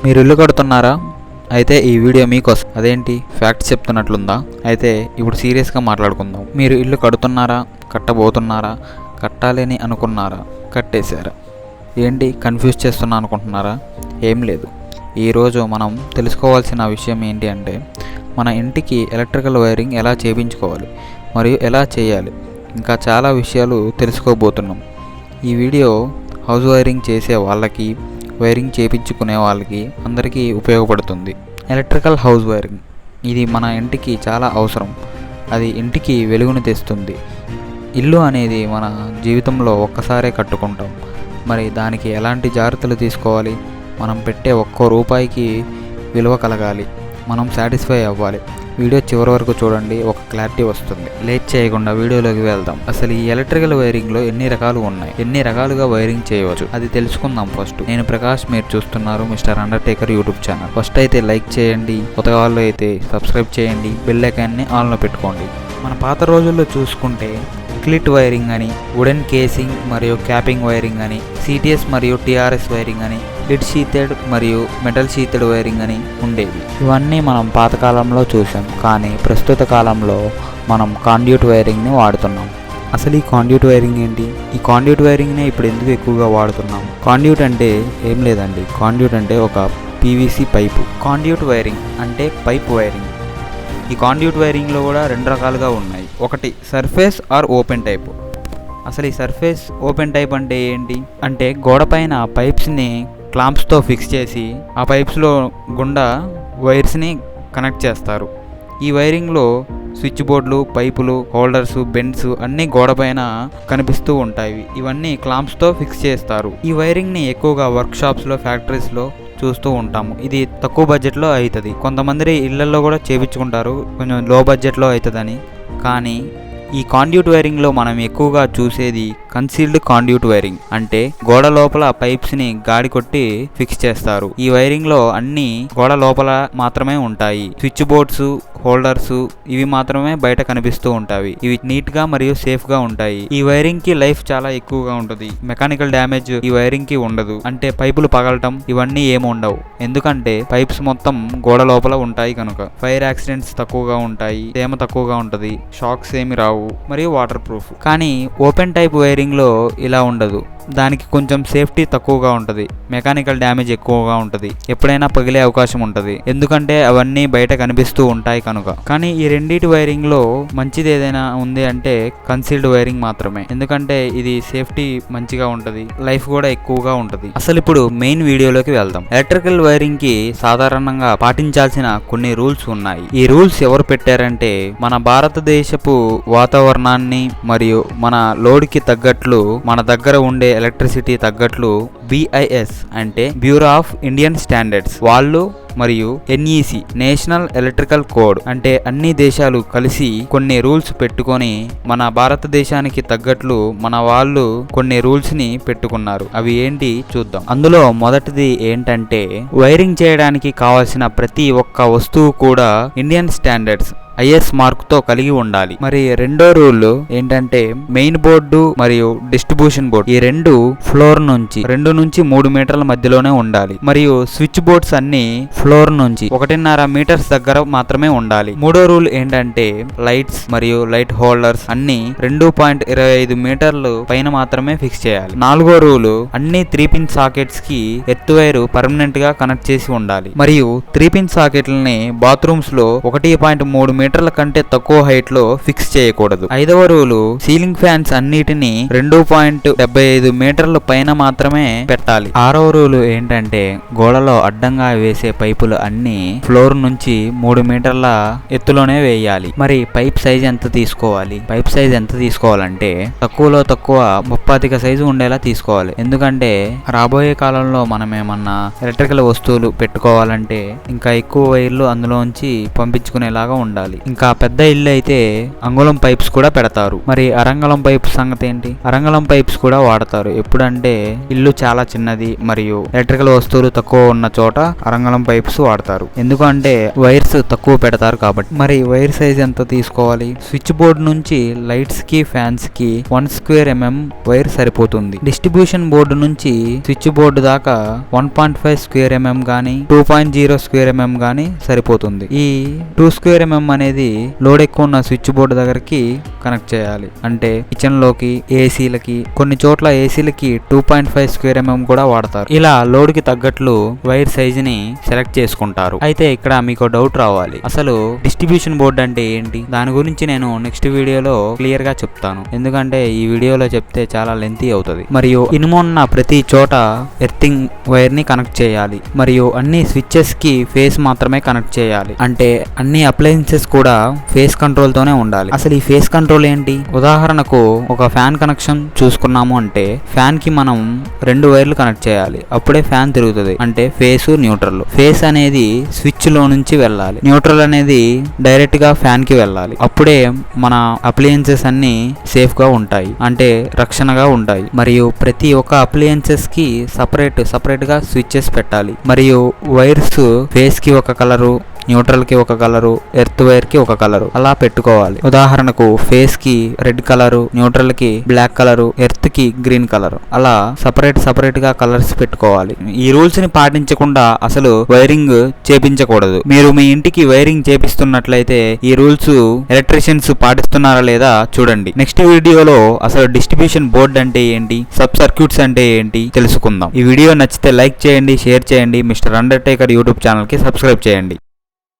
మీరు ఇల్లు కడుతున్నారా? అయితే ఈ వీడియో మీకోసం. అదేంటి ఫ్యాక్ట్స్ చెప్తున్నట్లుందా? అయితే ఇప్పుడు సీరియస్గా మాట్లాడుకుందాం. మీరు ఇల్లు కడుతున్నారా, కట్టబోతున్నారా, కట్టాలని అనుకున్నారా, కట్టేశారా? ఏంటి కన్ఫ్యూజ్ చేస్తున్నా అనుకుంటున్నారా? ఏం లేదు. ఈరోజు మనం తెలుసుకోవాల్సిన విషయం ఏంటి అంటే మన ఇంటికి ఎలక్ట్రికల్ వైరింగ్ ఎలా చేయించుకోవాలి మరియు ఎలా చేయాలి, ఇంకా చాలా విషయాలు తెలుసుకోబోతున్నాం. ఈ వీడియో హౌస్ వైరింగ్ చేసే వాళ్ళకి, వైరింగ్ చేయించుకునే వాళ్ళకి అందరికీ ఉపయోగపడుతుంది. ఎలక్ట్రికల్ హౌస్ వైరింగ్ ఇది మన ఇంటికి చాలా అవసరం. అది ఇంటికి వెలుగును తెస్తుంది. ఇల్లు అనేది మన జీవితంలో ఒక్కసారే కట్టుకుంటాం. మరి దానికి ఎలాంటి జాగ్రత్తలు తీసుకోవాలి? మనం పెట్టే ఒక్కో రూపాయికి విలువ కలగాలి, మనం సాటిస్ఫై అవ్వాలి. వీడియో చివరి వరకు చూడండి, ఒక క్లారిటీ వస్తుంది. లేట్ చేయకుండా వీడియోలోకి వెళ్దాం. అసలు ఈ ఎలక్ట్రికల్ వైరింగ్లో ఎన్ని రకాలు ఉన్నాయి, ఎన్ని రకాలుగా వైరింగ్ చేయవచ్చు అది తెలుసుకుందాం. ఫస్ట్ నేను ప్రకాష్, మీరు చూస్తున్నారు mister Undertaker YouTube channel. First అయితే లైక్ చేయండి, కొత్తగా వాళ్ళు అయితే సబ్స్క్రైబ్ చేయండి, బెల్ ఐకాన్ని ఆన్లో పెట్టుకోండి. మన పాత రోజుల్లో చూసుకుంటే క్లిట్ వైరింగ్ అని, వుడెన్ కేసింగ్ మరియు క్యాపింగ్ వైరింగ్ అని, సిటిఎస్ మరియు టిఆర్ఎస్ వైరింగ్ అని, లిడ్ షీటెడ్ మరియు మెటల్ షీటెడ్ వైరింగ్ అని ఉండేవి. ఇవన్నీ మనం పాతకాలంలో చూసాం. కానీ ప్రస్తుత కాలంలో మనం కాండ్యూట్ వైరింగ్ని వాడుతున్నాం. అసలు ఈ కాండ్యూట్ వైరింగ్ ఏంటి? ఈ కాండ్యూట్ వైరింగ్నే ఇప్పుడు ఎందుకు ఎక్కువగా వాడుతున్నాం? కాండ్యూట్ అంటే ఏం లేదండి. కాండ్యూట్ అంటే ఒక పీవీసీ పైపు. కాండ్యూట్ వైరింగ్ అంటే పైప్ వైరింగ్. ఈ కాండ్యూట్ వైరింగ్లో కూడా రెండు రకాలుగా ఉన్నాయి. ఒకటి సర్ఫేస్ ఆర్ ఓపెన్ టైప్. అసలు ఈ సర్ఫేస్ ఓపెన్ టైప్ అంటే ఏంటి అంటే గోడపైన పైప్స్ని క్లాంప్స్తో ఫిక్స్ చేసి ఆ పైప్స్లో గుండా వైర్స్ని కనెక్ట్ చేస్తారు. ఈ వైరింగ్లో స్విచ్ బోర్డులు, పైపులు, హోల్డర్స్, బెండ్స్ అన్నీ గోడపైన కనిపిస్తూ ఉంటాయి. ఇవన్నీ క్లాంప్స్తో ఫిక్స్ చేస్తారు. ఈ వైరింగ్ని ఎక్కువగా వర్క్షాప్స్లో, ఫ్యాక్టరీస్లో చూస్తూ ఉంటాము. ఇది తక్కువ బడ్జెట్లో అవుతుంది. కొంతమంది ఇళ్లలో కూడా చేయించుకుంటారు, కొంచెం లో బడ్జెట్లో అవుతుందని. కానీ ఈ కాండ్యూట్ వైరింగ్లో మనం ఎక్కువగా చూసేది కన్సీల్డ్ కాండ్యూట్ వైరింగ్. అంటే గోడ లోపల పైప్స్ని గాడి కొట్టి ఫిక్స్ చేస్తారు. ఈ వైరింగ్లో అన్ని గోడ లోపల మాత్రమే ఉంటాయి. స్విచ్ బోర్డ్స్, హోల్డర్స్ ఇవి మాత్రమే బయట కనిపిస్తూ ఉంటాయి. ఇవి నీట్గా మరియు సేఫ్గా ఉంటాయి. ఈ వైరింగ్కి లైఫ్ చాలా ఎక్కువగా ఉంటుంది. మెకానికల్ డ్యామేజ్ ఈ వైరింగ్కి ఉండదు. అంటే పైపులు పగలటం ఇవన్నీ ఏమి ఉండవు. ఎందుకంటే పైప్స్ మొత్తం గోడ లోపల ఉంటాయి కనుక. ఫైర్ యాక్సిడెంట్స్ తక్కువగా ఉంటాయి, తేమ తక్కువగా ఉంటుంది, షాక్స్ ఏమి రావు మరియు వాటర్ ప్రూఫ్. కానీ ఓపెన్ టైప్ వైరింగ్లో ఇలా ఉండదు. దానికి కొంచెం సేఫ్టీ తక్కువగా ఉంటుంది, మెకానికల్ డ్యామేజ్ ఎక్కువగా ఉంటుంది, ఎప్పుడైనా పగిలే అవకాశం ఉంటుంది. ఎందుకంటే అవన్నీ బయట కనిపిస్తూ ఉంటాయి కనుక. కానీ ఈ రెండింటి వైరింగ్లో మంచిది ఏదైనా ఉంది అంటే కన్సీల్డ్ వైరింగ్ మాత్రమే. ఎందుకంటే ఇది సేఫ్టీ మంచిగా ఉంటుంది, లైఫ్ కూడా ఎక్కువగా ఉంటుంది. అసలు ఇప్పుడు మెయిన్ వీడియోలోకి వెళ్దాం. ఎలక్ట్రికల్ వైరింగ్ కి సాధారణంగా పాటించాల్సిన కొన్ని రూల్స్ ఉన్నాయి. ఈ రూల్స్ ఎవరు పెట్టారంటే మన భారతదేశపు వాతావరణాన్ని మరియు మన లోడ్కి తగ్గట్లు, మన దగ్గర ఉండే ఎలక్ట్రిసిటీ తగ్గట్లు BIS అంటే బ్యూరో ఆఫ్ ఇండియన్ స్టాండర్డ్స్ వాళ్ళు మరియు NEC నేషనల్ ఎలక్ట్రికల్ కోడ్ అంటే అన్ని దేశాలు కలిసి కొన్ని రూల్స్ పెట్టుకొని మన భారతదేశానికి తగ్గట్లు మన వాళ్ళు కొన్ని రూల్స్ ని పెట్టుకున్నారు. అవి ఏంటి చూద్దాం. అందులో మొదటిది ఏంటంటే వైరింగ్ చేయడానికి కావాల్సిన ప్రతి ఒక్క వస్తువు కూడా ఇండియన్ స్టాండర్డ్స్ IS మార్కుతో కలిగి ఉండాలి. మరి రెండో రూల్ ఏంటంటే మెయిన్ బోర్డు మరియు డిస్ట్రిబ్యూషన్ బోర్డు ఈ రెండు ఫ్లోర్ నుంచి 2 నుంచి 3 మీటర్ల మధ్యలోనే ఉండాలి. మరియు స్విచ్ బోర్డ్స్ అన్ని ఫ్లోర్ నుంచి 1.5 మీటర్స్ దగ్గర మాత్రమే ఉండాలి. మూడో రూల్ ఏంటంటే లైట్స్ మరియు లైట్ హోల్డర్స్ అన్ని 2.25 మీటర్లు పైన మాత్రమే ఫిక్స్ చేయాలి. నాలుగో రూల్ అన్ని 3-పిన్ సాకెట్స్ కి ఎర్త్ వైర్ పర్మనెంట్ గా కనెక్ట్ చేసి ఉండాలి. మరియు 3-పిన్ సాకెట్లని బాత్రూమ్స్ లో 1.3 మీటర్ల కంటే తక్కువ హైట్ లో ఫిక్స్ చేయకూడదు. ఐదవ రూలు సీలింగ్ ఫ్యాన్స్ అన్నిటిని 2.75 మీటర్ల పైన మాత్రమే పెట్టాలి. ఆరవ రూలు ఏంటంటే గోడలో అడ్డంగా వేసే పైపులు అన్ని ఫ్లోర్ నుంచి 3 మీటర్ల ఎత్తులోనే వేయాలి. మరి పైప్ సైజ్ ఎంత తీసుకోవాలి? పైప్ సైజ్ ఎంత తీసుకోవాలంటే తక్కువలో తక్కువ 35 సైజు ఉండేలా తీసుకోవాలి. ఎందుకంటే రాబోయే కాలంలో మనం ఏమన్నా ఎలక్ట్రికల్ వస్తువులు పెట్టుకోవాలంటే ఇంకా ఎక్కువ వైర్లు అందులోంచి పంపించుకునేలాగా ఉండాలి. చేయాలి. ఇంకా పెద్ద ఇల్లు అయితే అంగుళం పైప్స్ కూడా పెడతారు. మరి అరంగళం పైప్స్ సంగతి ఏంటి? అరంగళం పైప్స్ కూడా వాడతారు. ఎప్పుడంటే ఇల్లు చాలా చిన్నది మరియు ఎలక్ట్రికల్ వస్తువులు తక్కువ ఉన్న చోట అరంగళం పైప్స్ వాడతారు. ఎందుకంటే వైర్స్ తక్కువ పెడతారు కాబట్టి. మరి వైర్ సైజ్ ఎంత తీసుకోవాలి? స్విచ్ బోర్డ్ నుంచి లైట్స్ కి ఫ్యాన్స్ కి 1 స్క్వేర్ mm వైర్ సరిపోతుంది. డిస్ట్రిబ్యూషన్ బోర్డు నుంచి స్విచ్ బోర్డు దాకా 1.5 స్క్వేర్ mm గానీ 2.0 స్క్వేర్ mm గానీ సరిపోతుంది. ఈ 2 స్క్వేర్ mm అనేది లోడ్ ఎక్కువ ఉన్న స్విచ్ బోర్డు దగ్గరికి కనెక్ట్ చేయాలి. అంటే కిచెన్ లోకి, ఏసీలకి, కొన్ని చోట్ల ఏసీలకి 2.5 స్క్వేర్ mm కూడా వాడతారు. ఇలా లోడ్ కి తగ్గట్లు వైర్ సైజ్ ని సెలెక్ట్ చేసుకుంటారు. అయితే ఇక్కడ మీకు డౌట్ రావాలి, అసలు డిస్ట్రిబ్యూషన్ బోర్డు అంటే ఏంటి? దాని గురించి నేను నెక్స్ట్ వీడియోలో క్లియర్ గా చెప్తాను. ఎందుకంటే ఈ వీడియోలో చెప్తే చాలా లెంతీ అవుతుంది. మరియు ఇనుమున్న ప్రతి చోట ఎర్తింగ్ వైర్ ని కనెక్ట్ చేయాలి. మరియు అన్ని స్విచ్చెస్ కి ఫేస్ మాత్రమే కనెక్ట్ చేయాలి. అంటే అన్ని అప్లయన్సెస్ కూడా ఫేస్ కంట్రోల్ తోనే ఉండాలి. అసలు ఈ ఫేస్ కంట్రోల్ ఏంటి? ఉదాహరణకు ఒక ఫ్యాన్ కనెక్షన్ చూసుకున్నాము అంటే ఫ్యాన్ కి మనం 2 వైర్లు కనెక్ట్ చేయాలి. అప్పుడే ఫ్యాన్ తిరుగుతుంది. అంటే ఫేస్, న్యూట్రల్. ఫేస్ అనేది స్విచ్ లో నుంచి వెళ్ళాలి. న్యూట్రల్ అనేది డైరెక్ట్ గా ఫ్యాన్ కి వెళ్ళాలి. అప్పుడే మన అప్లయన్సెస్ అన్ని సేఫ్ గా ఉంటాయి. అంటే రక్షణగా ఉంటాయి. మరియు ప్రతి ఒక్క అప్లయన్సెస్ కి సపరేట్ గా స్విచ్చెస్ పెట్టాలి. మరియు వైర్స్ ఫేస్ కి ఒక కలరు, న్యూట్రల్ కి ఒక కలరు, ఎర్త్ వైర్ కి ఒక కలరు అలా పెట్టుకోవాలి. ఉదాహరణకు ఫేస్ కి రెడ్ కలరు, న్యూట్రల్ కి బ్లాక్ కలరు, ఎర్త్ కి గ్రీన్ కలరు అలా సపరేట్ గా కలర్స్ పెట్టుకోవాలి. ఈ రూల్స్ ని పాటించకుండా అసలు వైరింగ్ చేపించకూడదు. మీరు మీ ఇంటికి వైరింగ్ చేపిస్తున్నట్లయితే ఈ రూల్స్ ఎలక్ట్రీషియన్స్ పాటిస్తున్నారా లేదా చూడండి. నెక్స్ట్ వీడియోలో అసలు డిస్ట్రిబ్యూషన్ బోర్డ్ అంటే ఏంటి, సబ్ సర్క్యూట్స్ అంటే ఏంటి తెలుసుకుందాం. ఈ వీడియో నచ్చితే లైక్ చేయండి, షేర్ చేయండి. మిస్టర్ అండర్టేకర్ యూట్యూబ్ ఛానల్ కి సబ్స్క్రైబ్ చేయండి.